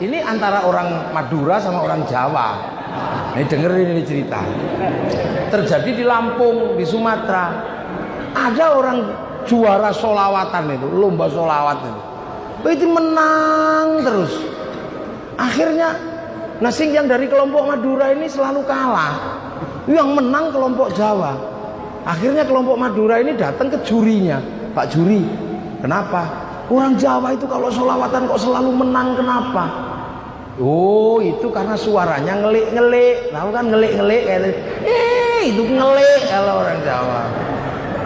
Ini antara orang Madura sama orang Jawa. Ini dengerin ini cerita. Terjadi di Lampung, di Sumatera. Ada orang juara solawatan itu, lomba solawat itu. Itu menang terus. Akhirnya nasi yang dari kelompok Madura ini selalu kalah. Yang menang kelompok Jawa. Akhirnya kelompok Madura ini datang ke jurinya. Pak juri, kenapa? Orang Jawa itu kalau solawatan kok selalu menang, kenapa? Oh, itu karena suaranya ngelik-ngelik. Tahu kan ngelik-ngelik kayak itu ngelik kalau orang Jawa.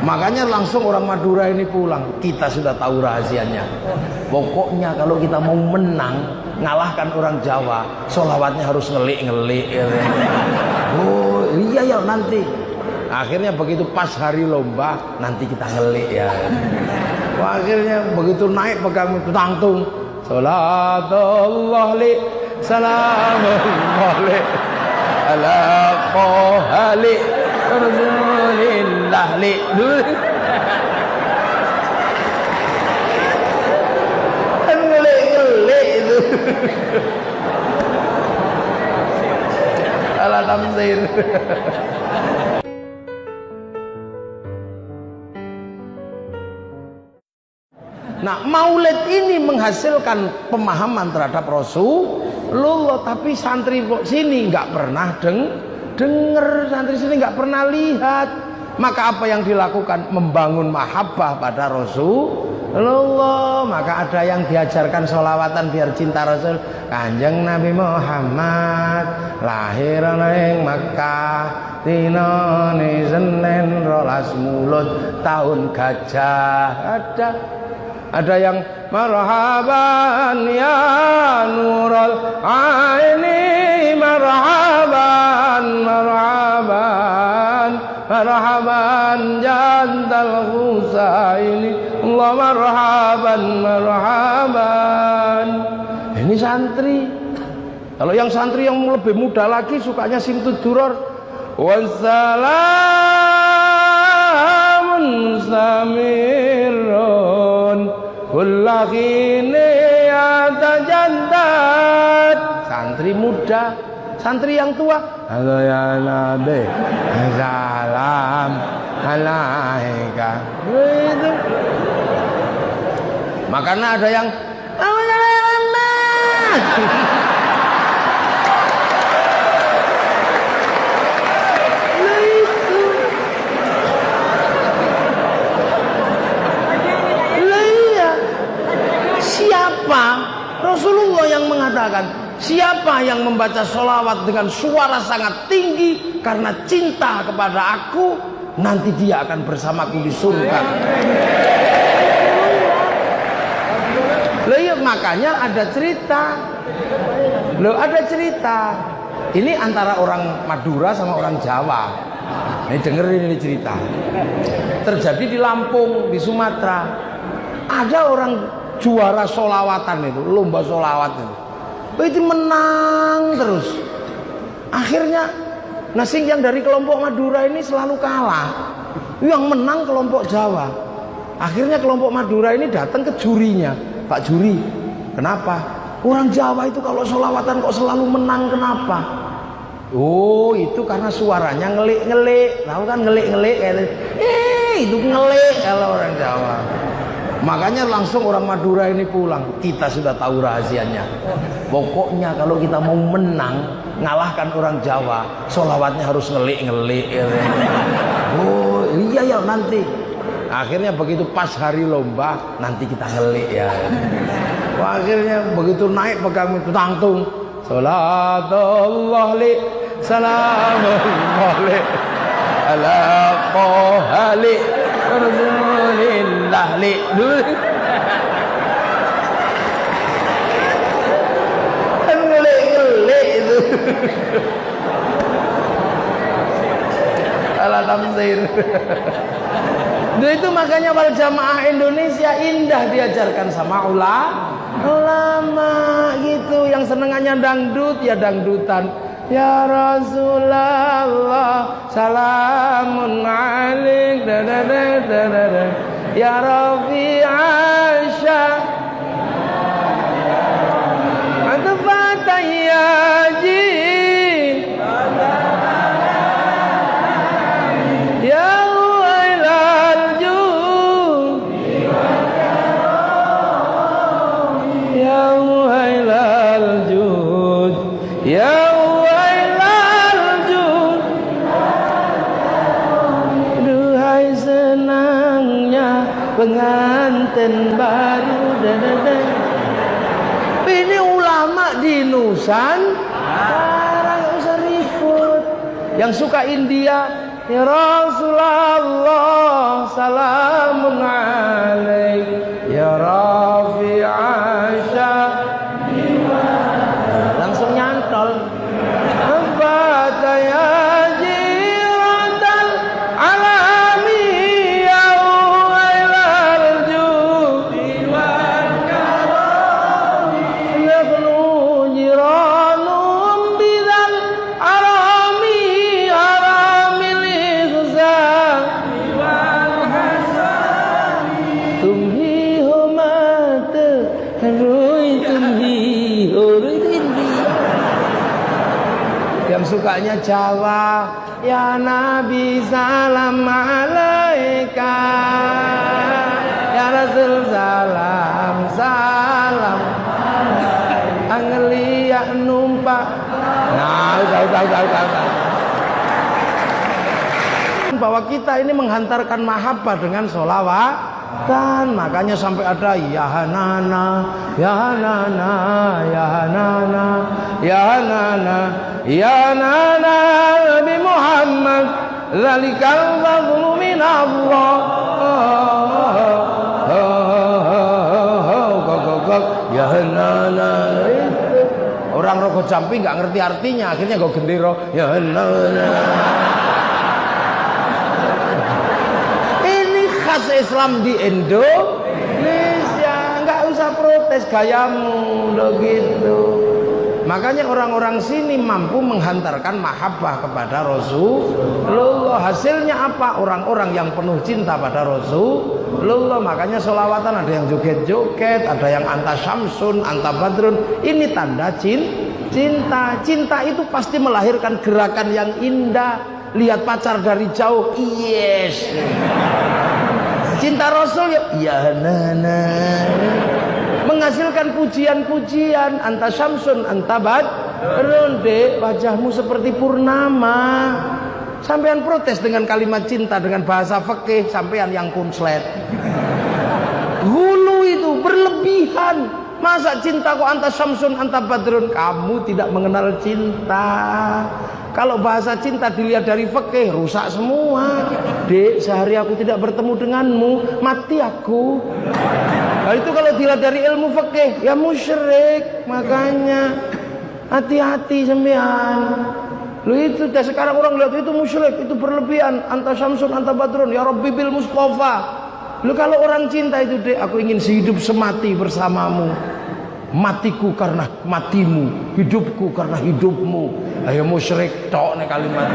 Makanya langsung orang Madura ini pulang. Kita sudah tahu rahasianya. Pokoknya kalau kita mau menang, ngalahkan orang Jawa, solawatnya harus ngelik-ngelik. Oh, iya ya nanti. Akhirnya begitu pas hari lomba, nanti kita ngelik ya. Wah, akhirnya begitu naik pegang tangtung. Salatullah li salamullah li ala qahali rasulillah li. Ngelik-ngelik itu. Ala tamsir. Nah, maulid ini menghasilkan pemahaman terhadap Rasulullah, tapi santri sini nggak pernah denger, santri sini nggak pernah lihat. Maka apa yang dilakukan? Membangun mahabbah pada Rasulullah. Maka ada yang diajarkan sholawatan biar cinta Rasul. Kanjeng Nabi Muhammad lahir ning Makkah dinane Senin 12 Mulud tahun gajah. Ada yang marhaban ya nurul aini, marhaban marhaban marhaban jantal husaini, Allah marhaban marhaban. Ini santri. Kalau yang santri yang lebih muda lagi sukanya simtud duror. Wassalamun samirun kullakini atajaddad. Santri muda, santri yang tua, halo ya Nabi, salam alaika. Itu. Makanya ada yang Rasulullah yang mengatakan, siapa yang membaca sholawat dengan suara sangat tinggi karena cinta kepada aku, nanti dia akan bersamaku di surga. Loh ya, makanya ada cerita. Ini antara orang Madura sama orang Jawa. Ini dengerin ini cerita. Terjadi di Lampung, di Sumatera. Ada orang juara solawatan itu, lomba solawat itu menang terus. Akhirnya nasi yang dari kelompok Madura ini selalu kalah. Yang menang kelompok Jawa. Akhirnya kelompok Madura ini datang ke jurinya. Pak juri, kenapa? Orang Jawa itu kalau solawatan kok selalu menang, kenapa? Oh, itu karena suaranya ngelik-ngelik. Tahu kan ngelik-ngelik kayak itu ngelik kalau orang Jawa. Makanya langsung orang Madura ini pulang. Kita sudah tahu rahasianya. Pokoknya kalau kita mau menang, ngalahkan orang Jawa, solawatnya harus ngelik-ngelik. Oh iya ya nanti. Akhirnya begitu pas hari lomba, nanti kita ngelik ya. Wah, akhirnya begitu naik pegang tangtung. Salatullah li salamullah li ala qahali rasulillah li. Ngelik-ngelik itu. Ala tamsir. Itu makanya wal jamaah Indonesia indah diajarkan sama ulama gitu. Yang senengannya dangdut ya dangdutan. Ya Rasulullah salamun alaik ya Rafi Asya wailal jud, ya wailal jud. Duhai senangnya pengantin baru. Ini ulama di Nusantara, nggak usah ribut. Yang suka India, ya Rasulullah salamun alaik ya Rafi'asya, langsung nyantol. Fata ya jiratal alami ya wailal judi wal karami yaqnu jiranum bidal arami aramil ihsan wal hasani tumhi humat rui tumhi urindi. Yang sukanya Jawa, ya Nabi salam alaika, ya Rasul salam salam, angeliak numpak. Nah, udah. Bahwa kita ini menghantarkan mahabbah dengan sholawatan. Makanya sampai ada ya Hanana, ya Hanana, ya Hanana, ya Hanana, ya Nana Nabi Muhammad, zalikal fadlu min Allah. Ya Nana. Orang Rogo Jampi nggak ngerti artinya, akhirnya gue gendero ya Nana. Ini khas Islam di Indonesia, nggak usah protes gayamu lo gitu. Makanya orang-orang sini mampu menghantarkan mahabbah kepada Rasulullah. Hasilnya apa? Orang-orang yang penuh cinta pada Rasulullah. Makanya sholawatan ada yang joget-joget, ada yang anta syamsun, anta badrun. Ini tanda cinta. Cinta itu pasti melahirkan gerakan yang indah. Lihat pacar dari jauh, yes. Cinta Rasul ya nana. Menghasilkan pujian-pujian, anta syamsun anta badrun, dek wajahmu seperti purnama. Sampean protes dengan kalimat cinta dengan bahasa fikih, sampean yang kunslet. Hulu itu berlebihan. Masa cinta kok anta syamsun anta badrun? Kamu tidak mengenal cinta. Kalau bahasa cinta dilihat dari fikih, rusak semua. Dek, sehari aku tidak bertemu denganmu, mati aku. Nah, itu kalau dilihat dari ilmu fikih, ya musyrik. Makanya hati-hati sembian. Lu itu dah sekarang orang lihat itu musyrik, itu berlebihan. Anta syamsun anta badrun, ya Rabbi bil Mustafa. Lu kalau orang cinta itu, dek, aku ingin sehidup semati bersamamu. Matiku karena matimu, hidupku karena hidupmu. Ayo musyrik tok nih kalimat.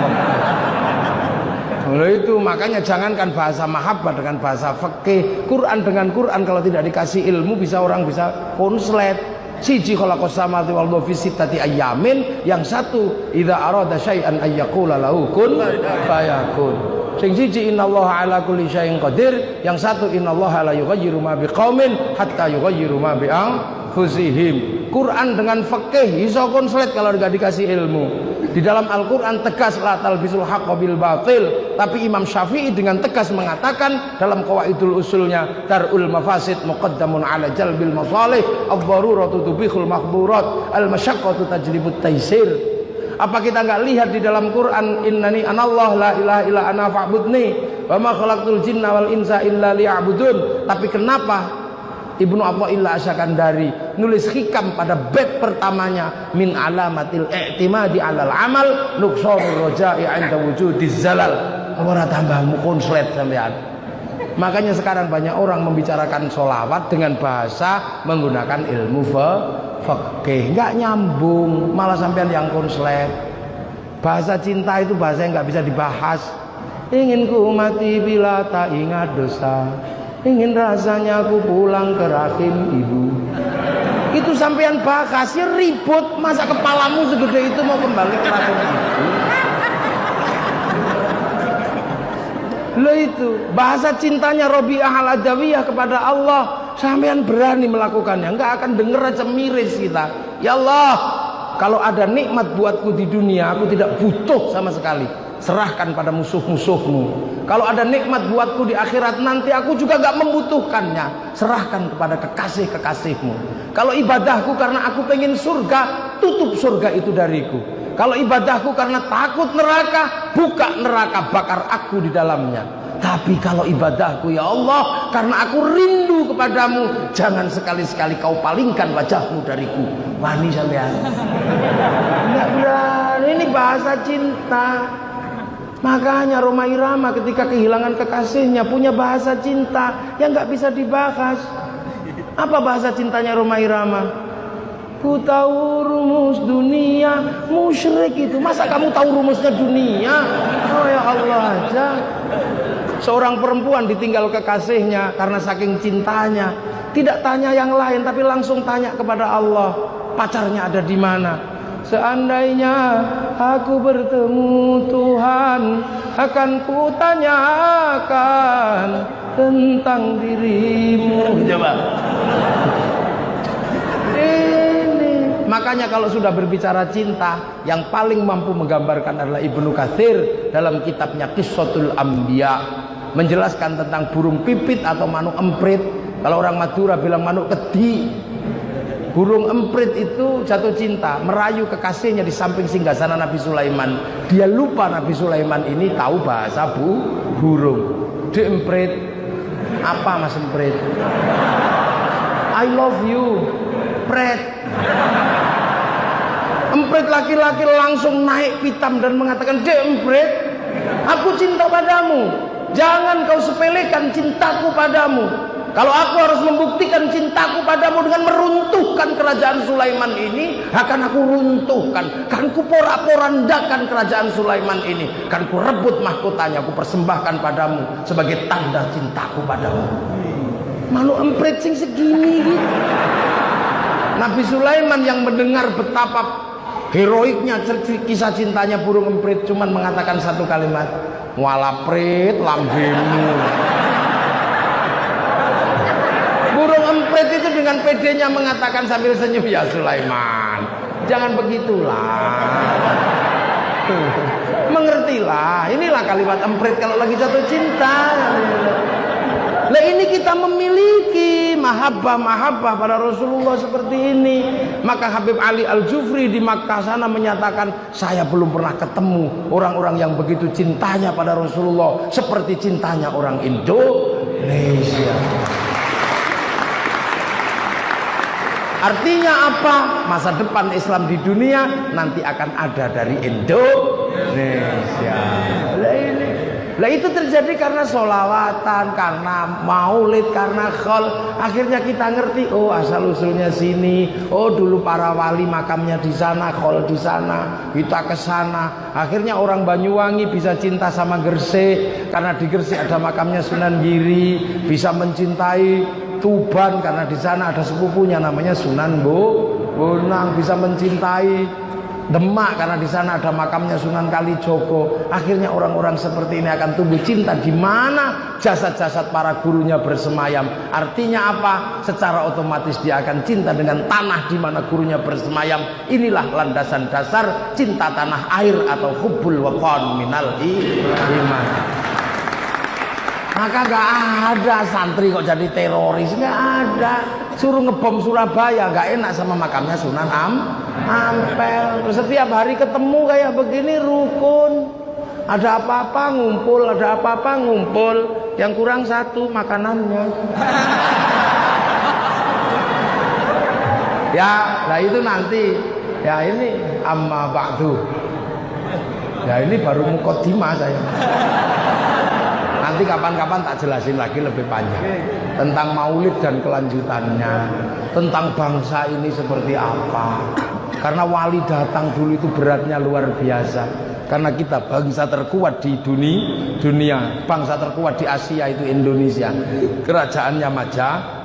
Nah, itu makanya jangankan bahasa mahabbah dengan bahasa fikih, Quran dengan Quran kalau tidak dikasih ilmu orang bisa konslet. Siji khalaqas samawati wal arda fi sittati ayyamin, yang satu idza arada syai'an ayyaqula lahu kun fayakun. Sing siji innallaha ala kulli syai'in qadir, yang satu innallaha la yughayyiru ma biqaumin hatta yughayyiru ma bi anfusihim. Quran dengan fikih iso konslet kalau enggak dikasih ilmu. Di dalam Al-Quran tegas la talbisul haqqa bil batil, tapi Imam Syafi'i dengan tegas mengatakan dalam qawaidul usulnya darul mafasid muqaddamun ala jalbil masalih, ad-daruratu tubihul mahdhurat, al-masyaqqatu tajlibut taysir. Apa kita enggak lihat di dalam Quran innani anallah la ilaha illa ana fa'budni wa ma khalaqtul jinna wal insa illa liya'budun. Tapi kenapa Ibnu Athaillah Asyakandari nulis hikam pada bab pertamanya min alamatil i'timadi alal amal nuqsanur raja'i 'inda wujudiz zalal. Ora tambahmu konslet sampean. Makanya sekarang banyak orang membicarakan sholawat dengan bahasa menggunakan ilmu fikih, enggak nyambung, malah sampean yang konslet. Bahasa cinta itu bahasa yang enggak bisa dibahas. Ingin ku mati bila tak ingat dosa, ingin rasanya aku pulang ke rahim ibu. Itu sampean bahas ya ribut, masa kepalamu segede itu mau kembali ke rahim ibu? Loh itu bahasa cintanya Rabi'ah al-Adawiyah kepada Allah. sampean berani melakukannya, nggak akan denger aja miris kita. Ya Allah, kalau ada nikmat buatku di dunia, aku tidak butuh sama sekali. Serahkan pada musuh-musuhmu. Kalau ada nikmat buatku di akhirat nanti, aku juga gak membutuhkannya. Serahkan kepada kekasih-kekasihmu. Kalau ibadahku karena aku pengen surga, tutup surga itu dariku. Kalau ibadahku karena takut neraka, buka neraka, bakar aku di dalamnya. Tapi kalau ibadahku ya Allah karena aku rindu kepadamu, jangan sekali-sekali kau palingkan wajahmu dariku. Wani sampean. Enggak berani, ini bahasa cinta. Makanya Rhoma Irama ketika kehilangan kekasihnya punya bahasa cinta yang nggak bisa dibahas. Apa bahasa cintanya Rhoma Irama? Ku tahu rumus dunia, musyrik itu. Masa kamu tahu rumusnya dunia? Oh ya Allah aja. Seorang perempuan ditinggal kekasihnya karena saking cintanya, tidak tanya yang lain tapi langsung tanya kepada Allah, pacarnya ada di mana? Seandainya aku bertemu Tuhan, akan kutanyakan tentang dirimu. Coba. Ini. Makanya kalau sudah berbicara cinta, yang paling mampu menggambarkan adalah Ibnu Katsir dalam kitabnya Qissatul Anbiya, menjelaskan tentang burung pipit atau manuk emprit. Kalau orang Madura bilang manuk kedi. Burung emprit itu jatuh cinta, merayu kekasihnya di samping singgasana Nabi Sulaiman. Dia lupa Nabi Sulaiman ini tahu bahasa burung. Di emprit, apa mas emprit? I love you, pret. Emprit laki-laki langsung naik pitam dan mengatakan, "Dek emprit, aku cinta padamu. Jangan kau sepelekan cintaku padamu. Kalau aku harus membuktikan cintaku padamu dengan meruntuhkan kerajaan Sulaiman ini, akan aku runtuhkan. Kan ku porak-porandakan kerajaan Sulaiman ini. Kan ku rebut mahkotanya, ku persembahkan padamu sebagai tanda cintaku padamu." Manuk emprit sing segini gitu. Nabi Sulaiman yang mendengar betapa heroiknya kisah cintanya burung emprit cuman mengatakan satu kalimat, "Walaprit lambemu." Burung emprit itu dengan pedenya mengatakan sambil senyum, "Ya Sulaiman, jangan begitulah. Mengertilah, inilah kalimat emprit kalau lagi jatuh cinta." Nah ini kita memiliki mahabbah pada Rasulullah seperti ini. Maka Habib Ali Al-Jufri di Makkah sana menyatakan, "Saya belum pernah ketemu orang-orang yang begitu cintanya pada Rasulullah seperti cintanya orang Indonesia." Artinya apa? Masa depan Islam di dunia nanti akan ada dari Indonesia. Lah itu terjadi karena sholawatan, karena maulid, karena khol. Akhirnya kita ngerti, oh asal usulnya sini. Oh dulu para wali makamnya di sana, khol di sana. Kita ke sana. Akhirnya orang Banyuwangi bisa cinta sama Gresik karena di Gresik ada makamnya Sunan Giri. Bisa mencintai Tuban karena di sana ada sepupunya namanya Sunan Bonang. Bisa mencintai Demak karena di sana ada makamnya Sunan Kalijogo. Akhirnya orang-orang seperti ini akan tumbuh cinta di mana jasad-jasad para gurunya bersemayam. Artinya apa? Secara otomatis dia akan cinta dengan tanah di mana gurunya bersemayam. Inilah landasan dasar cinta tanah air atau hubbul watan minal iman. Maka gak ada santri kok jadi teroris, gak ada. Suruh ngebom Surabaya, gak enak sama makamnya Sunan Ampel. Terus setiap hari ketemu kayak begini rukun. Ada apa-apa ngumpul, ada apa-apa ngumpul. Yang kurang satu makanannya. Ya, nah itu nanti. Ya ini amma ba'du. Ya ini baru muqaddimah saya. Nanti kapan-kapan tak jelasin lagi lebih panjang tentang maulid dan kelanjutannya, tentang bangsa ini seperti apa. Karena wali datang dulu itu beratnya luar biasa. Karena kita bangsa terkuat di dunia, bangsa terkuat di Asia itu Indonesia. Kerajaannya Majapahit.